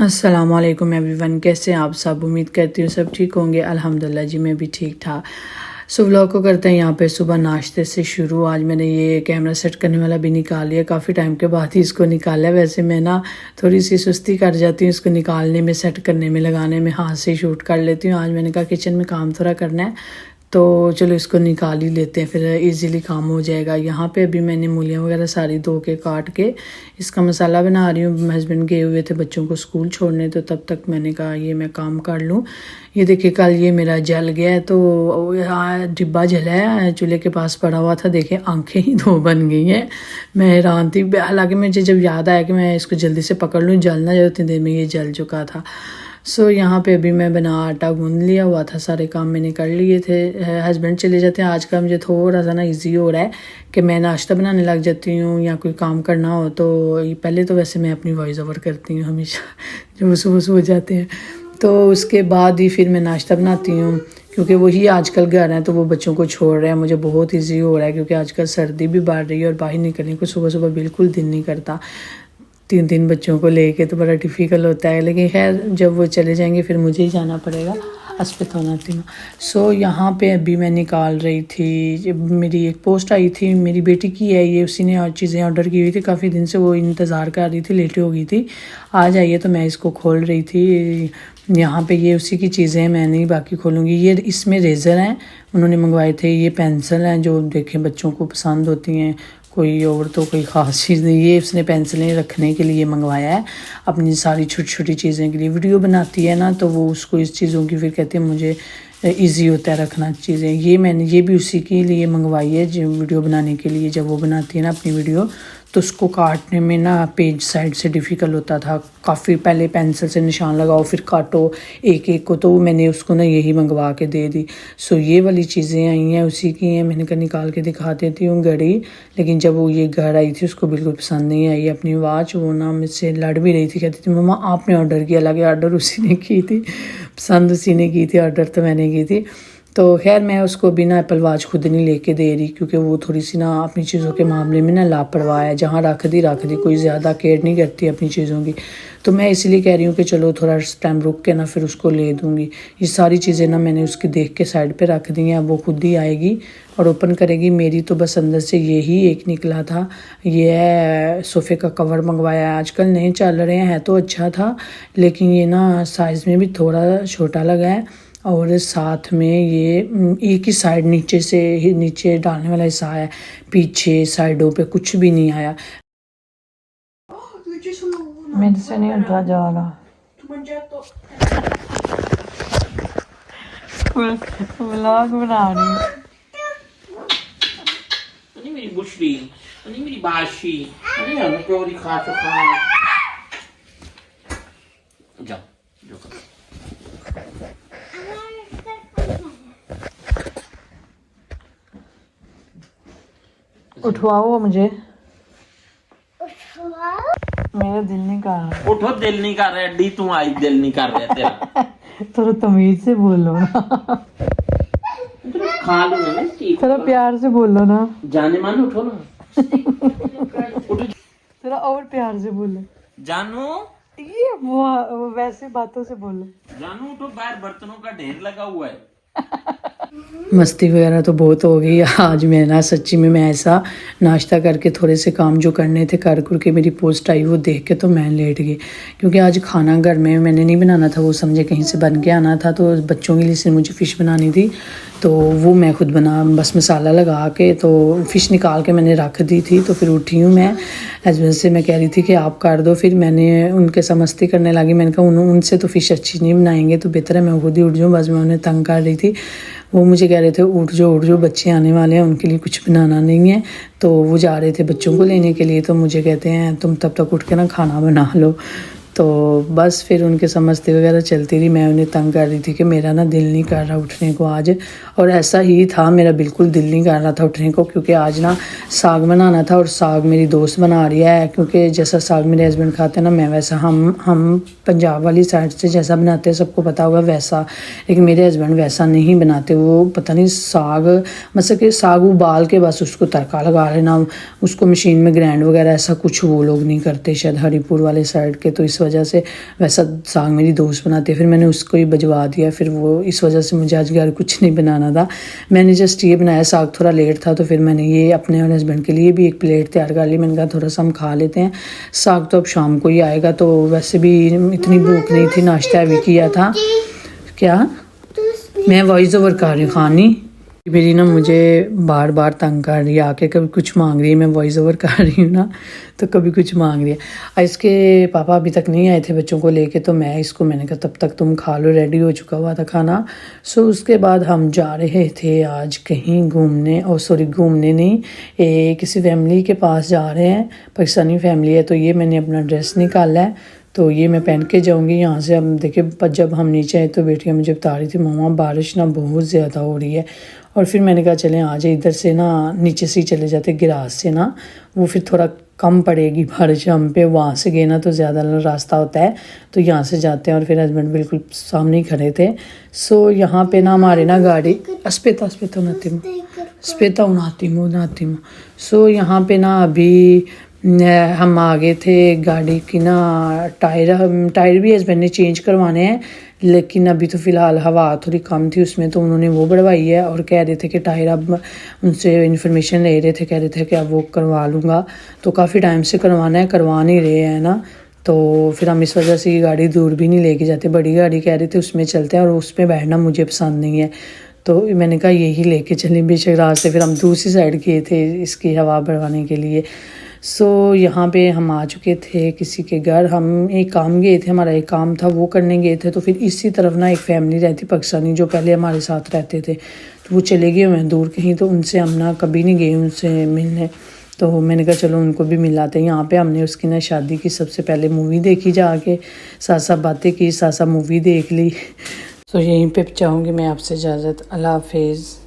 अस्सलाम वालेकुम एवरीवन, कैसे हैं आप सब। उम्मीद करती हूँ सब ठीक होंगे। अल्हम्दुलिल्लाह जी, मैं भी ठीक ठाक। सो व्लॉग को करते हैं यहाँ पे सुबह नाश्ते से शुरू। आज मैंने ये कैमरा सेट करने वाला भी निकाल लिया, काफ़ी टाइम के बाद ही इसको निकाला है। वैसे मैं ना थोड़ी सी सुस्ती कर जाती हूँ इसको निकालने में, सेट करने में, लगाने में, हाथ से शूट कर लेती हूँ। आज मैंने कहा किचन में काम थोड़ा करना है तो चलो इसको निकाल ही लेते हैं, फिर इजीली काम हो जाएगा। यहाँ पे अभी मैंने मूलियाँ वगैरह सारी धो के काट के इसका मसाला बना रही हूँ। हस्बैंड गए हुए थे बच्चों को स्कूल छोड़ने, तो तब तक मैंने कहा ये मैं काम कर लूँ। ये देखिए कल ये मेरा जल गया है, तो डिब्बा जला है, चूल्हे के पास पड़ा हुआ था। देखिए आंखें ही दो बन गई हैं। मैं हैरान थी, हालांकि मुझे जब याद आया कि मैं इसको जल्दी से पकड़ लूँ, जलना जो उतनी देर में ये जल चुका था। सो यहाँ पे अभी मैं बना आटा गूंद लिया हुआ था, सारे काम मैंने कर लिए थे। हस्बैंड चले जाते हैं। आज का मुझे थोड़ा सा ना इजी हो रहा है कि मैं नाश्ता बनाने लग जाती हूँ या कोई काम करना हो तो। पहले तो वैसे मैं अपनी वॉइस ओवर करती हूँ हमेशा जब सुबह हो जाते हैं, तो उसके बाद ही फिर मैं नाश्ता बनाती हूँ। क्योंकि वही आजकल घर हैं तो वो बच्चों को छोड़ रहे हैं, मुझे बहुत ईजी हो रहा है क्योंकि आजकल सर्दी भी बढ़ रही है और बाहर निकलने को सुबह सुबह बिल्कुल दिल नहीं करता। तीन बच्चों को लेके तो बड़ा डिफ़िकल्ट होता है, लेकिन खैर जब वो चले जाएंगे फिर मुझे ही जाना पड़ेगा। अस्पताल होनाती हूँ। सो यहाँ पे अभी मैं निकाल रही थी, जब मेरी एक पोस्ट आई थी मेरी बेटी की है ये, उसी ने और चीज़ें ऑर्डर की हुई थी, काफ़ी दिन से वो इंतज़ार कर रही थी, लेट हो गई थी। आज आई है तो मैं इसको खोल रही थी। यहाँ पे ये उसी की चीज़ें हैं, मैं नहीं बाकी खोलूँगी। ये इसमें रेज़र हैं, उन्होंने मंगवाए थे। ये पेंसिल हैं जो देखें बच्चों को पसंद होती हैं, कोई और तो कोई ख़ास चीज़ नहीं। ये उसने पेंसिलें रखने के लिए मंगवाया है, अपनी सारी छोटी छोटी चीज़ें के लिए। वीडियो बनाती है ना तो वो उसको इस चीज़ों की फिर कहती है मुझे इजी होता है रखना चीज़ें। ये मैंने ये भी उसी के लिए मंगवाई है जो वीडियो बनाने के लिए। जब वो बनाती है ना अपनी वीडियो तो उसको काटने में ना पेज साइड से डिफ़िकल्ट होता था काफ़ी। पहले पेंसिल से निशान लगाओ फिर काटो एक एक को, तो मैंने उसको ना यही मंगवा के दे दी। सो ये वाली चीज़ें आई हैं उसी की हैं। मैंने कहा निकाल के दिखा देती हूँ घड़ी, लेकिन जब वो ये घर आई थी उसको बिल्कुल पसंद नहीं आई अपनी वॉच। वो ना मुझसे लड़ भी रही थी, कहती थी मम्मा आपने ऑर्डर किया, लगे ऑर्डर उसी ने की थी, पसंद उसी ने की थी, ऑर्डर तो मैंने की थी। तो खैर मैं उसको बिना एप्पल वॉच खुद नहीं लेके दे रही क्योंकि वो थोड़ी सी ना अपनी चीज़ों के मामले में ना लापरवाह है। जहाँ रख दी कोई ज़्यादा केयर नहीं करती अपनी चीज़ों की। तो मैं इसलिए कह रही हूँ कि चलो थोड़ा टाइम रुक के ना फिर उसको ले दूँगी। ये सारी चीज़ें ना मैंने उसकी देख के साइड पे रख दी हैं, वो खुद ही आएगी और ओपन करेगी। मेरी तो बस अंदर से यही एक निकला था। ये है सोफ़े का कवर मंगवाया है, आजकल नए चल रहे हैं, है तो अच्छा था लेकिन ये ना साइज़ में भी थोड़ा छोटा लगा है। और साथ में ये एक ही साइड नीचे से नीचे डालने वाला हिस्सा है, पीछे साइडों पे कुछ भी नहीं आया। मेरे से नहीं उठा जाएगा। व्लॉग बना रही नहीं मेरी बुशरी, नहीं मेरी बाशी, नहीं हमें क्यों दिखा चुका। जाओ जो उठवाओ मुझे, मेरा दिल नहीं कर रहा। उठो, दिल नहीं कर रहा है डी, तू आई दिल नहीं कर रहा तेरा। थोड़ा तमीज से बोलो ना, खा लूंगा ना, थोड़ा प्यार से बोलो ना। जाने मान उठो ना, उठो थोड़ा और प्यार से बोलो। जानू, ये वो वैसे बातों से बोलो। जानू उठो, बाहर बर्तनों का ढेर लगा हुआ है। मस्ती वगैरह तो बहुत हो गई आज। मैं ना सच्ची में मैं ऐसा नाश्ता करके थोड़े से काम जो करने थे कर के मेरी पोस्ट आई वो देख के तो मैं लेट गई क्योंकि आज खाना घर में मैंने नहीं बनाना था, वो समझे कहीं से बन के आना था। तो बच्चों के लिए से मुझे फ़िश बनानी थी तो वो मैं खुद बना बस मसाला लगा के तो फ़िश निकाल के मैंने रख दी थी। तो फिर उठी हूँ मैं, हस्बैंड से मैं कह रही थी कि आप कर दो, फिर मैंने उनके साथ मस्ती करने लगी। मैंने कहा उनसे तो फ़िश अच्छी नहीं बनाएंगे तो बेहतर है मैं खुद ही उठ जाऊँ। बस मैं उन्हें तंग कर रही थी, वो मुझे कह रहे थे उठ जाओ बच्चे आने वाले हैं उनके लिए कुछ बनाना नहीं है। तो वो जा रहे थे बच्चों को लेने के लिए, तो मुझे कहते हैं तुम तब तक उठ के ना खाना बना लो। तो बस फिर उनके समझते वगैरह चलती रही। मैं उन्हें तंग कर रही थी कि मेरा ना दिल नहीं कर रहा उठने को आज, और ऐसा ही था मेरा बिल्कुल दिल नहीं कर रहा था उठने को क्योंकि आज ना साग बनाना था और साग मेरी दोस्त बना रही है। क्योंकि जैसा साग मेरे हस्बैंड खाते हैं ना मैं वैसा हम पंजाब वाली साइड से जैसा बनाते हैं सबको पता होगा वैसा, लेकिन मेरे हस्बैंड वैसा नहीं बनाते। वो पता नहीं साग मतलब कि साग उबाल के बस उसको तड़का लगा लेना, उसको मशीन में ग्राइंड वगैरह ऐसा कुछ वो लोग नहीं करते शायद हरीपुर वाले साइड के, तो इस वजह वजह से। वैसा साग मेरी दोस्त बनाती है, फिर मैंने उसको ही बजवा दिया, फिर वो इस वजह से मुझे आज घर कुछ नहीं बनाना था। मैंने जस्ट ये बनाया, साग थोड़ा लेट था तो फिर मैंने ये अपने और हस्बैंड के लिए भी एक प्लेट तैयार कर ली। मैंने कहा थोड़ा सा हम खा लेते हैं, साग तो अब शाम को ही आएगा। तो वैसे भी इतनी भूख नहीं थी, नाश्ता भी किया था। क्या मैं वॉइस ओवर कर रही हूँ खानी मेरी ना मुझे बार बार तंग कर रही है, आके कभी कुछ मांग रही है, मैं वॉइस ओवर कर रही हूँ ना तो कभी कुछ मांग रही है। इसके पापा अभी तक नहीं आए थे बच्चों को लेके, तो मैंने कहा तब तक तुम खा लो, रेडी हो चुका हुआ था खाना। सो उसके बाद हम जा रहे थे आज कहीं घूमने, और सॉरी घूमने नहीं, किसी फैमिली के पास जा रहे हैं, पाकिस्तानी फैमिली है। तो ये मैंने अपना ड्रेस निकाला है, तो ये मैं पहन के जाऊंगी यहाँ से। अब देखिए जब हम नीचे आए तो बेटियाँ मुझे बता रही थी मम्मा बारिश ना बहुत ज़्यादा हो रही है, और फिर मैंने कहा चलें आज इधर से ना नीचे से ही चले जाते, गिरास से ना वो फिर थोड़ा कम पड़ेगी बारिश हम पे, वहाँ से गए ना तो ज़्यादा रास्ता होता है, तो यहाँ से जाते हैं। और फिर हस्बैंड बिल्कुल सामने ही खड़े थे। सो यहाँ पे ना हमारे ना गाड़ी स्पेता उनाती हूँ। सो यहाँ पे ना अभी हम आ गए थे, गाड़ी की ना टायर भी हस्बैंड ने चेंज करवाने हैं, लेकिन अभी तो फ़िलहाल हवा थोड़ी कम थी उसमें, तो उन्होंने वो बढ़वाई है। और कह रहे थे कि टायर, अब उनसे इन्फॉर्मेशन ले रहे थे, कह रहे थे कि अब वो करवा लूँगा। तो काफ़ी टाइम से करवाना है, करवा नहीं रहे हैं ना, तो फिर हम इस वजह से ये गाड़ी दूर भी नहीं लेके जाते। बड़ी गाड़ी कह रहे थे उसमें चलते हैं, और उसमें बैठना मुझे पसंद नहीं है, तो मैंने कहा यही लेके चलें। बेशक रास्ते फिर हम दूसरी साइड गए थे इसकी हवा बढ़वाने के लिए। सो यहाँ पे हम आ चुके थे किसी के घर, हम एक काम गए थे, हमारा एक काम था वो करने गए थे। तो फिर इसी तरफ ना एक फैमिली रहती पाकिस्तानी, जो पहले हमारे साथ रहते थे, तो वो चले गए हुए हैं दूर कहीं, तो उनसे हम ना कभी नहीं गए उनसे मिलने। तो मैंने कहा चलो उनको भी मिलाते हैं। यहाँ पे हमने उसकी ना शादी की सबसे पहले मूवी देखी, जाके साथ साथ बातें की, साथ साथ मूवी देख ली। तो यहीं पे चाहूँगी मैं आपसे इजाज़त, अल्लाह हाफिज़।